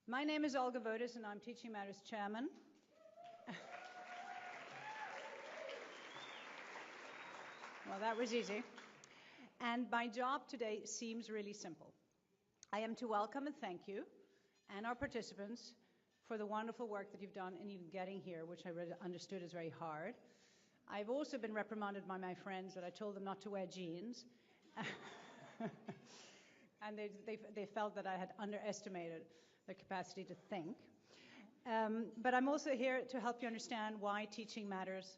My name is Olga Votis, and I'm Teaching Matters Chairman. Well, that was easy. And my job today seems really simple. I am to welcome and thank you and our participants for the wonderful work that you've done in even getting here, which I understood is very hard. I've also been reprimanded by my friends that I told them not to wear jeans. And they felt that I had underestimated their capacity to think. But I'm also here to help you understand why teaching matters.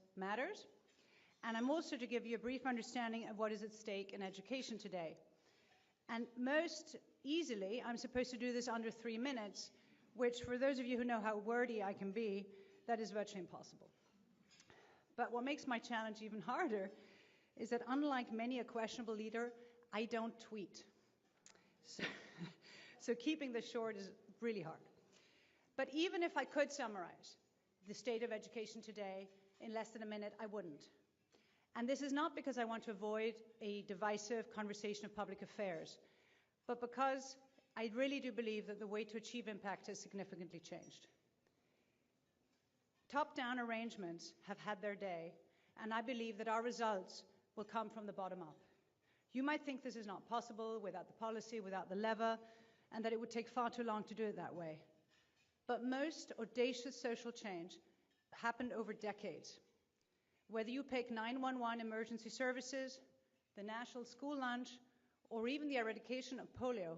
And I'm also to give you a brief understanding of what is at stake in education today. And most easily, I'm supposed to do this under 3 minutes, which for those of you who know how wordy I can be, that is virtually impossible. But what makes my challenge even harder is that unlike many a questionable leader, I don't tweet. So keeping this short is really hard. But even if I could summarize the state of education today in less than a minute, I wouldn't. And this is not because I want to avoid a divisive conversation of public affairs, but because I really do believe that the way to achieve impact has significantly changed. Top-down arrangements have had their day, and I believe that our results will come from the bottom up. You might think this is not possible without the policy, without the lever, and that it would take far too long to do it that way. But most audacious social change happened over decades. Whether you pick 911 emergency services, the national school lunch, or even the eradication of polio,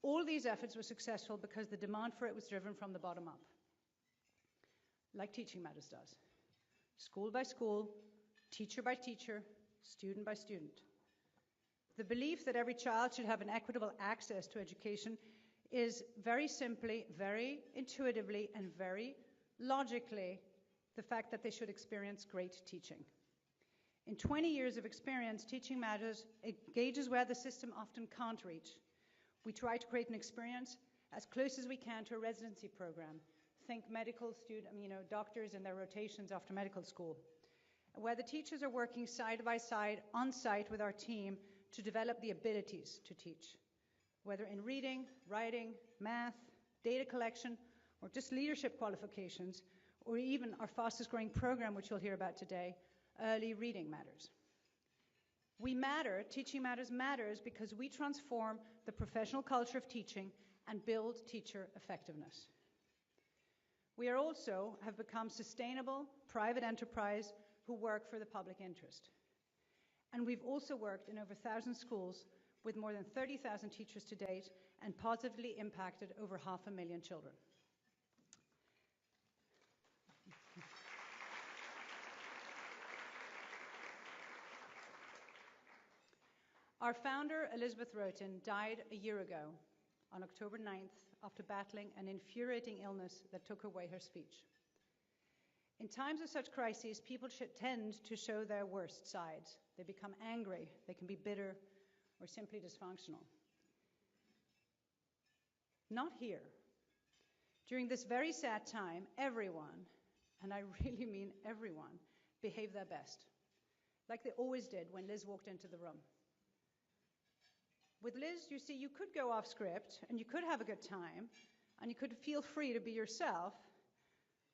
all these efforts were successful because the demand for it was driven from the bottom up, like Teaching Matters does. School by school, teacher by teacher, student by student. The belief that every child should have an equitable access to education is very simply, very intuitively, and very logically the fact that they should experience great teaching. In 20 years of experience, Teaching Matters engages where the system often can't reach. We try to create an experience as close as we can to a residency program. Think medical student, doctors in their rotations after medical school, where the teachers are working side by side on site with our team to develop the abilities to teach, whether in reading, writing, math, data collection, or just leadership qualifications, or even our fastest growing program, which you'll hear about today, Early Reading Matters. We matter, Teaching Matters matters because we transform the professional culture of teaching and build teacher effectiveness. We are also have become sustainable private enterprise who work for the public interest. And we've also worked in over 1,000 schools with more than 30,000 teachers to date and positively impacted over 500,000 children. Our founder, Elizabeth Roten, died a year ago on October 9th after battling an infuriating illness that took away her speech. In times of such crises, people tend to show their worst sides. They become angry, they can be bitter, or simply dysfunctional. Not here. During this very sad time, everyone, and I really mean everyone, behaved their best, like they always did when Liz walked into the room. With Liz, you see, you could go off script, and you could have a good time, and you could feel free to be yourself,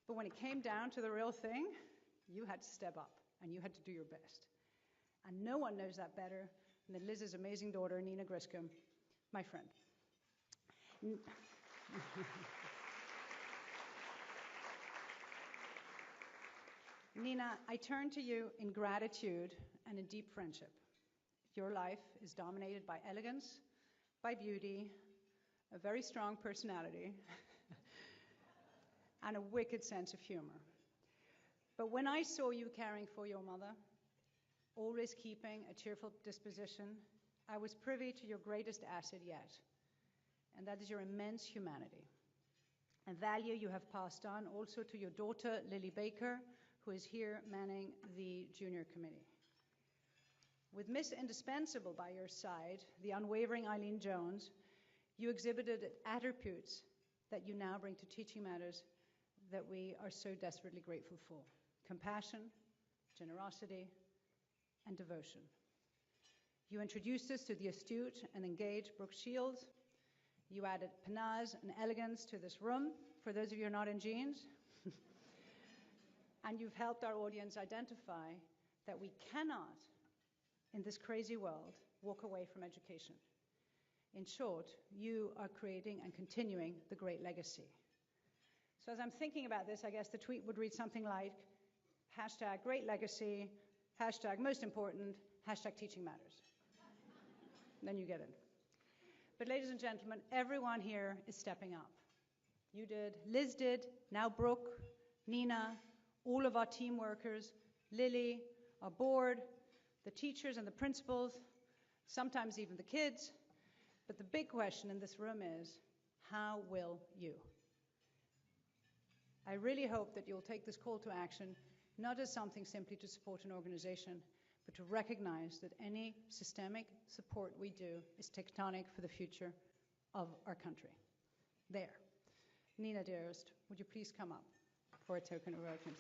but when it came down to the real thing, you had to step up, and you had to do your best. And no one knows that better than Liz's amazing daughter, Nina Griscom, my friend. Nina, I turn to you in gratitude and in deep friendship. Your life is dominated by elegance, by beauty, a very strong personality, and a wicked sense of humor. But when I saw you caring for your mother, always keeping a cheerful disposition, I was privy to your greatest asset yet, and that is your immense humanity. A value you have passed on also to your daughter, Lily Baker, who is here manning the junior committee. With Miss Indispensable by your side, the unwavering Eileen Jones, you exhibited attributes that you now bring to Teaching Matters that we are so desperately grateful for. Compassion, generosity, and devotion. You introduced us to the astute and engaged Brooke Shields. You added panache and elegance to this room, for those of you who are not in jeans. And you've helped our audience identify that we cannot, in this crazy world, walk away from education. In short, you are creating and continuing the great legacy. So as I'm thinking about this, I guess the tweet would read something like, hashtag great legacy, hashtag most important, hashtag teaching matters. Then you get it. But ladies and gentlemen, everyone here is stepping up. You did, Liz did, now Brooke, Nina, all of our team workers, Lily, our board, the teachers and the principals, sometimes even the kids. But the big question in this room is, how will you? I really hope that you'll take this call to action, not as something simply to support an organization, but to recognize that any systemic support we do is tectonic for the future of our country. There. Nina, dearest, would you please come up for a token of welcome?